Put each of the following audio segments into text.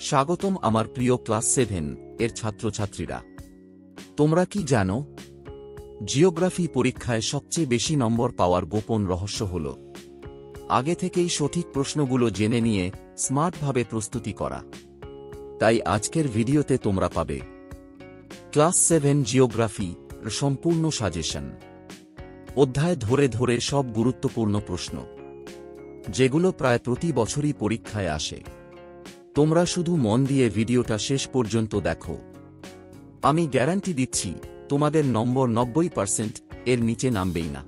স্বাগতম আমার প্রিয় ক্লাস 7 এর ছাত্রছাত্রীরা। তোমরা কি জানো, জিওগ্রাফি পরীক্ষায় সবচেয়ে বেশি নম্বর পাওয়ার গোপন রহস্য হল আগে থেকেই সঠিক প্রশ্নগুলো জেনে নিয়ে স্মার্টভাবে প্রস্তুতি করা। তাই আজকের ভিডিওতে তোমরা পাবে ক্লাস 7 জিওগ্রাফি সম্পূর্ণ সাজেশন, অধ্যায় ধরে ধরে সব গুরুত্বপূর্ণ প্রশ্ন যেগুলো প্রায় প্রতি বছরই পরীক্ষায় আসে। তোমরা শুধু মন দিয়ে ভিডিওটা শেষ পর্যন্ত দেখো, আমি গ্যারান্টি দিচ্ছি তোমাদের নম্বর 90% এর নিচে নামবেই না।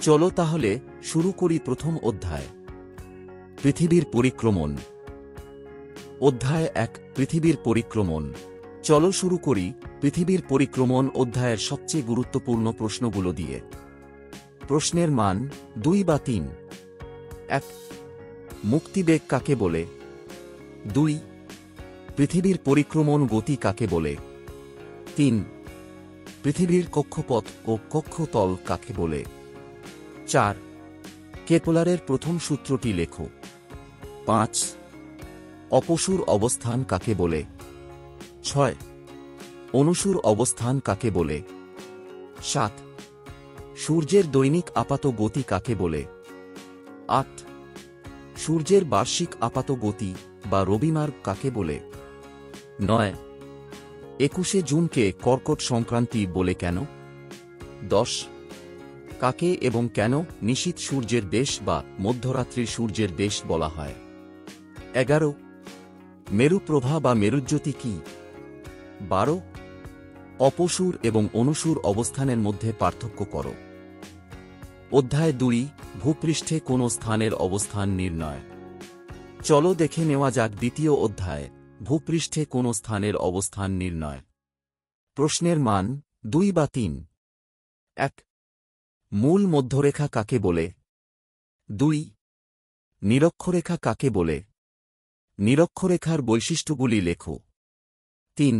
চলো তাহলে শুরু করি প্রথম অধ্যায়, পৃথিবীর পরিক্রমণ। অধ্যায় 1, পৃথিবীর পরিক্রমণ। চলো শুরু করি পৃথিবীর পরিক্রমণ অধ্যায়ের সবচেয়ে গুরুত্বপূর্ণ প্রশ্নগুলো দিয়ে। প্রশ্নের মান 2 বা 3। 1. মুক্তিবেগ কাকে বলে? 2. পৃথিবীর পরিক্রমণ গতি কাকে বলে? 3. পৃথিবীর কক্ষপথ ও কক্ষতল কাকে বলে? 4. কেপলারের প্রথম সূত্রটি লেখো। 5. অপসূর অবস্থান কাকে বলে? 6. অনুসূর অবস্থান কাকে বলে? 7. সূর্যের দৈনিক আপাত গতি কাকে বলে? 8. সূর্যের বার্ষিক আপাত গতি বা রবিমার্গ কাকে বলে? 9. 21শে জুনকে কর্কট সংক্রান্তি বলে কেন? 10. কাকে এবং কেন নিশীথ সূর্যের দেশ বা মধ্যরাত্রির সূর্যের দেশ বলা হয়? 11. মেরুপ্রভা বা মেরুজ্যোতি কি? 12. অপসূর এবং অনুসূর অবস্থানের মধ্যে পার্থক্য করো। অধ্যায় 2, ভূপৃষ্ঠে কোন স্থানের অবস্থান নির্ণয়। চলো দেখে নেওয়া যাক দ্বিতীয় অধ্যায়, ভূপৃষ্ঠে কোন স্থানের অবস্থান নির্ণয়। প্রশ্নের মান 2 বা 3। 1. মূল মধ্যরেখা কাকে বলে? 2. নিরক্ষরেখা কাকে বলে? নিরক্ষরেখার বৈশিষ্ট্যগুলি লেখো। 3.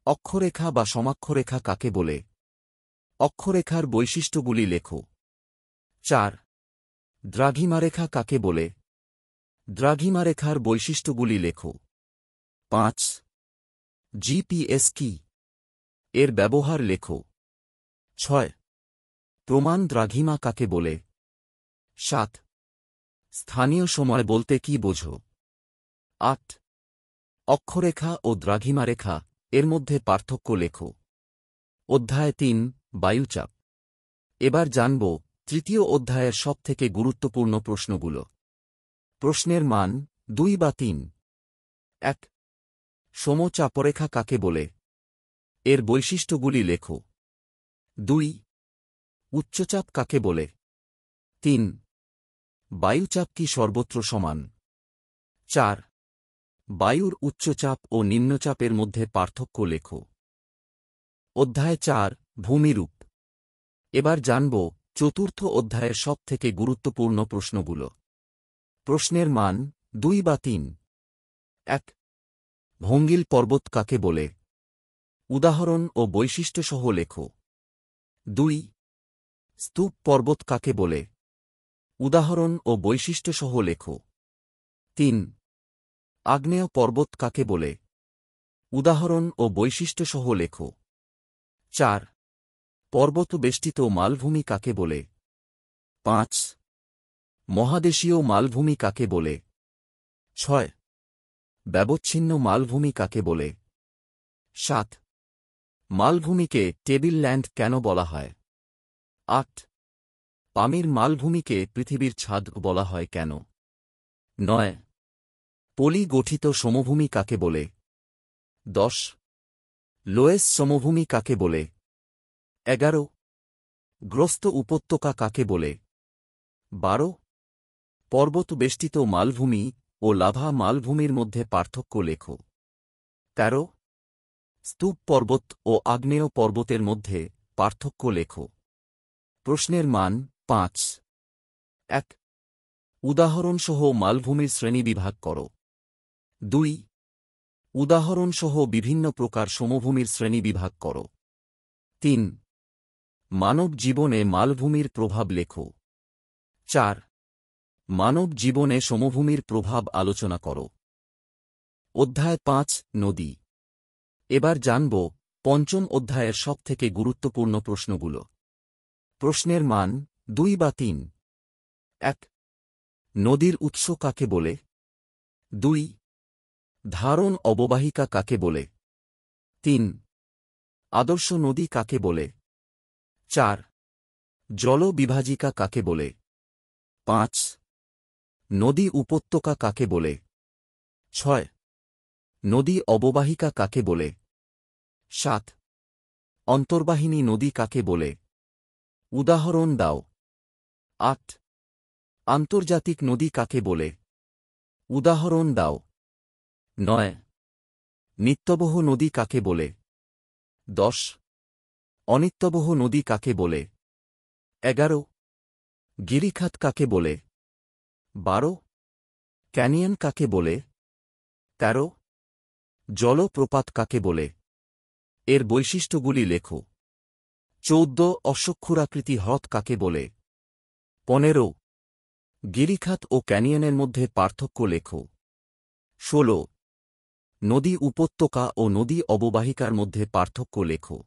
অক্ষরেখা বা সমাক্ষরেখা কাকে বলে? অক্ষরেখার বৈশিষ্ট্যগুলি লেখো। 4. দ্রাঘিমারেখা কাকে বলে? দ্রাঘিমারেখার বৈশিষ্ট্যগুলি লেখো। 5. জিপিএস কি? এর ব্যবহার লেখো। 6. প্রমাণ দ্রাঘিমা কাকে বলে? 7. স্থানীয় সময় বলতে কি বোঝো? 8. অক্ষরেখা ও দ্রাঘিমারেখা এর মধ্যে পার্থক্য লেখো। অধ্যায় 3, বায়ুচাপ। এবার জানব তৃতীয় অধ্যায়ের সবথেকে গুরুত্বপূর্ণ প্রশ্নগুলো। প্রশ্নের মান 2 বা 3। 1. সমচাপরেখা কাকে বলে? এর বৈশিষ্ট্যগুলি লেখো। 2. উচ্চচাপ কাকে বলে? 3. বায়ুচাপ কি সর্বত্র সমান? 4. বায়ুর উচ্চচাপ ও নিম্নচাপের মধ্যে পার্থক্য লেখো। অধ্যায় 4, ভূমিরূপ। এবার জানব চতুর্থ অধ্যায়ের সবথেকে গুরুত্বপূর্ণ প্রশ্নগুলো। প্রশ্নের মান 2 বা 3। 1. ভঙ্গিল পর্বত কাকে বলে? উদাহরণ ও বৈশিষ্ট্যসহ লেখো। 2. স্তূপ পর্বত কাকে বলে? উদাহরণ ও বৈশিষ্ট্যসহ লেখো। 3. আগ্নেয় পর্বত কাকে বলে? উদাহরণ ও বৈশিষ্ট্যসহ লেখো। 4. পর্বত বেষ্টিত মালভূমি কাকে বলে? 5. মহাদেশীয় মালভূমি কাকে বলে? 6. ব্যবচ্ছিন্ন মালভূমি কাকে বলে? 7. মালভূমিকে টেবিল ল্যান্ড কেন বলা হয়? 8. পামির মালভূমিকে পৃথিবীর ছাদ বলা হয় কেন? 9. পলি গঠিত সমভূমি কাকে বলে? 10. লোয়েস সমভূমি কাকে বলে? 11. গ্রস্ত উপত্যকা কাকে বলে? 12. পর্বত বেষ্টিত মালভূমি ও লাভা মালভূমির মধ্যে পার্থক্য লেখো। 13. স্তূপ পর্বত ও আগ্নেয় পর্বতের মধ্যে পার্থক্য লেখো। প্রশ্নের মান 5। 1. উদাহরণসহ মালভূমির শ্রেণীবিভাগ করো। 2. উদাহরণসহ বিভিন্ন প্রকার সমভূমির শ্রেণীবিভাগ করো। 3. মানব জীবনে মালভূমির প্রভাব লেখো। 4. মানব জীবনে সমভূমির প্রভাব আলোচনা করো। অধ্যায় 5 নদী। এবার জানব পঞ্চম অধ্যায়ের সবথেকে গুরুত্বপূর্ণ প্রশ্নগুলো। প্রশ্নের মান 2 বা 3। 1. নদীর উৎস কাকে বলে? 2. ধারণ অববাহিকা কাকে বলে? 3. আদর্শ নদী কাকে বলে? 4. জল বিভাজিকা কাকে বলে? 5. নদী উপত্যকা কাকে বলে? 6. নদী অববাহিকা কাকে বলে? 7. অন্তর্বাহিনী নদী কাকে বলে? উদাহরণ দাও। 8. আন্তর্জাতিক নদী কাকে বলে? উদাহরণ দাও। 9. নিত্যবহ নদী কাকে বলে? 10. অনিত্যবহ নদী কাকে বলে? 11. গিরিখাত কাকে বলে? 12. ক্যানিয়ন কাকে বলে? 13. জলপ্রপাত কাকে বলে? এর বৈশিষ্ট্যগুলি লেখো। 14. অশ্বক্ষুরাকৃতি হ্রদ কাকে বলে? 15. গিরিখাত ও ক্যানিয়নের মধ্যে পার্থক্য লেখো। 16. নদী উপত্যকা ও নদী অববাহিকার মধ্যে পার্থক্য লেখো।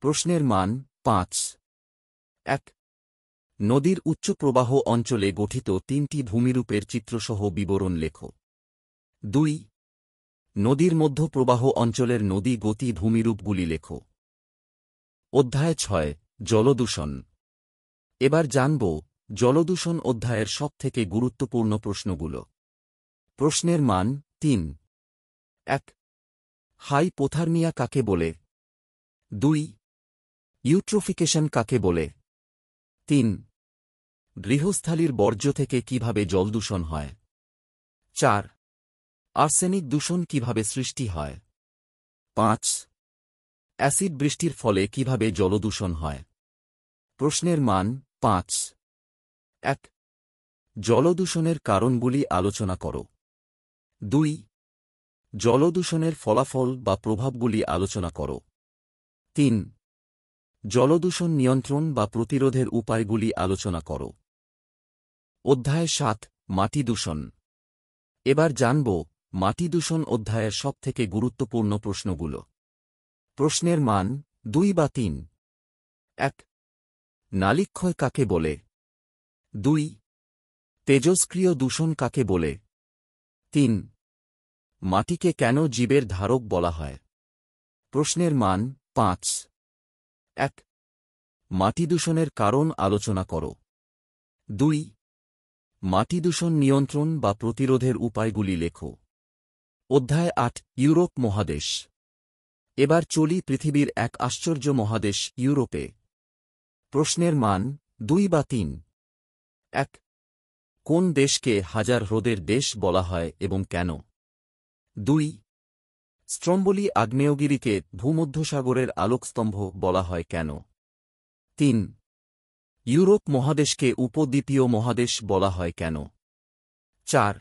প্রশ্নের মান 5। 1. নদীর উচ্চ প্রবাহ অঞ্চলে গঠিত 3টি ভূমিরূপের চিত্রসহ বিবরণ লেখো। 2. নদীর মধ্য প্রবাহ অঞ্চলের নদী গতি ভূমিরূপগুলি লেখো। অধ্যায় 6 জলদূষণ। এবার জানব জলদূষণ অধ্যায়ের সবথেকে গুরুত্বপূর্ণ প্রশ্নগুলো। প্রশ্নের মান 3। 1. হাইপোথার্মিয়া কাকে বলে? 2. ইউট্রোফিকেশন কাকে বলে? 3. গৃহস্থালির বর্জ্য থেকে কিভাবে জলদূষণ হয়? 4. আর্সেনিক দূষণ কিভাবে সৃষ্টি হয়? 5. অ্যাসিড বৃষ্টির ফলে কিভাবে জলদূষণ হয়? প্রশ্নের মান 5। 1. জলদূষণের কারণগুলি আলোচনা করো। 2. জলদূষণের ফলাফল বা প্রভাবগুলি আলোচনা করো। 3. জলদূষণ নিয়ন্ত্রণ বা প্রতিরোধের উপায়গুলি আলোচনা করো। অধ্যায় 7 মাটি দূষণ। এবার জানব মাটি দূষণ অধ্যায়ের সবথেকে গুরুত্বপূর্ণ প্রশ্নগুলো। প্রশ্নের মান 2 বা 3। 1. নালিক্ষয় কাকে বলে? 2. তেজস্ক্রিয় দূষণ কাকে বলে? 3. মাটিকে কেন জীবের ধারক বলা হয়? প্রশ্নের মান 5। 1. মাটি দূষণের কারণ আলোচনা করো। 2. মাটি দূষণ নিয়ন্ত্রণ বা প্রতিরোধের উপায়গুলি লেখো। অধ্যায় 8 ইউরোপ মহাদেশ। এবার চলি পৃথিবীর এক আশ্চর্য মহাদেশ ইউরোপে। প্রশ্নের মান 2 বা 3। 1. কোন দেশকে হাজার হ্রদের দেশ বলা হয় এবং কেন? 2. স্ট্রম্বলি আগ্নেয়গিরিকে ভূমধ্যসাগরের আলোকস্তম্ভ বলা হয় কেন? 3. ইউরোপ মহাদেশকে উপদ্বীপীয় মহাদেশ বলা হয় কেন? 4.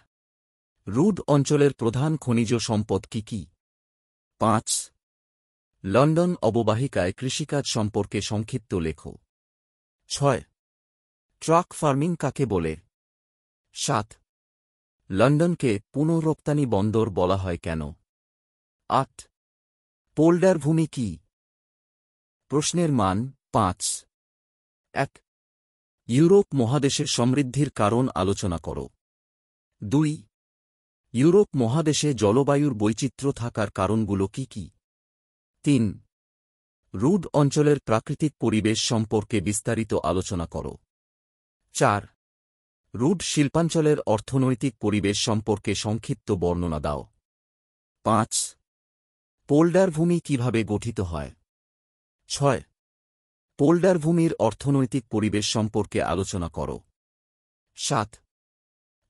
রুড অঞ্চলের প্রধান খনিজ সম্পদ কি কি? 5. লন্ডন অববাহিকায় কৃষিকাজ সম্পর্কে সংক্ষিপ্ত লেখো। 6. ট্রাক ফার্মিং কাকে বলে? 7. লন্ডনকে পুনঃরপ্তানি বন্দর বলা হয় কেন? 8. পোল্ডার ভূমি কি? প্রশ্নের মান 5। 1. ইউরোপ মহাদেশের সমৃদ্ধির কারণ আলোচনা করো। 2. ইউরোপ মহাদেশে জলবায়ুর বৈচিত্র্য থাকার কারণগুলো কি কি? 3. রুড অঞ্চলের প্রাকৃতিক পরিবেশ সম্পর্কে বিস্তারিত আলোচনা করো। 4. রুড শিল্পাঞ্চলের অর্থনৈতিক পরিবেশ সম্পর্কে সংক্ষিপ্ত বর্ণনা দাও। 5. পোল্ডার ভূমি কিভাবে গঠিত হয়? 6. পোল্ডার ভূমির অর্থনৈতিক পরিবেশ সম্পর্কে আলোচনা করো। 7.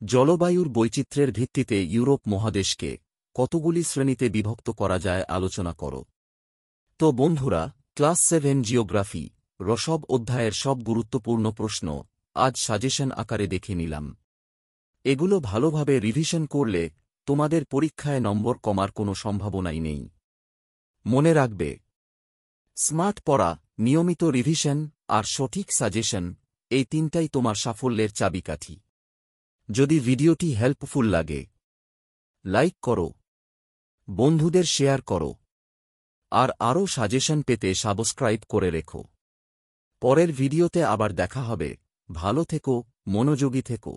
জলবায়ুর বৈচিত্র্যের ভিত্তিতে ইউরোপ মহাদেশকে কতগুলি শ্রেণীতে বিভক্ত করা যায় আলোচনা করো। তো বন্ধুরা, ক্লাস 7 জিওগ্রাফি রসব অধ্যায়ের সব গুরুত্বপূর্ণ প্রশ্ন আজ সাজেশন আকারে দেখে নিলাম। এগুলো ভালোভাবে রিভিশন করলে তোমাদের পরীক্ষায় নম্বর কমার কোনো সম্ভাবনাই নেই। মনে রাখবে, স্মার্ট পড়া, নিয়মিত রিভিশন আর সঠিক সাজেশন, এই তিনটাই তোমার সাফল্যের চাবিকাঠি। যদি ভিডিওটি হেল্পফুল লাগে, লাইক করো, বন্ধুদের শেয়ার করো আর আরও সাজেশন পেতে সাবস্ক্রাইব করে রেখো। পরের ভিডিওতে আবার দেখা হবে। ভালো থেকো, মনোযোগী থেকো।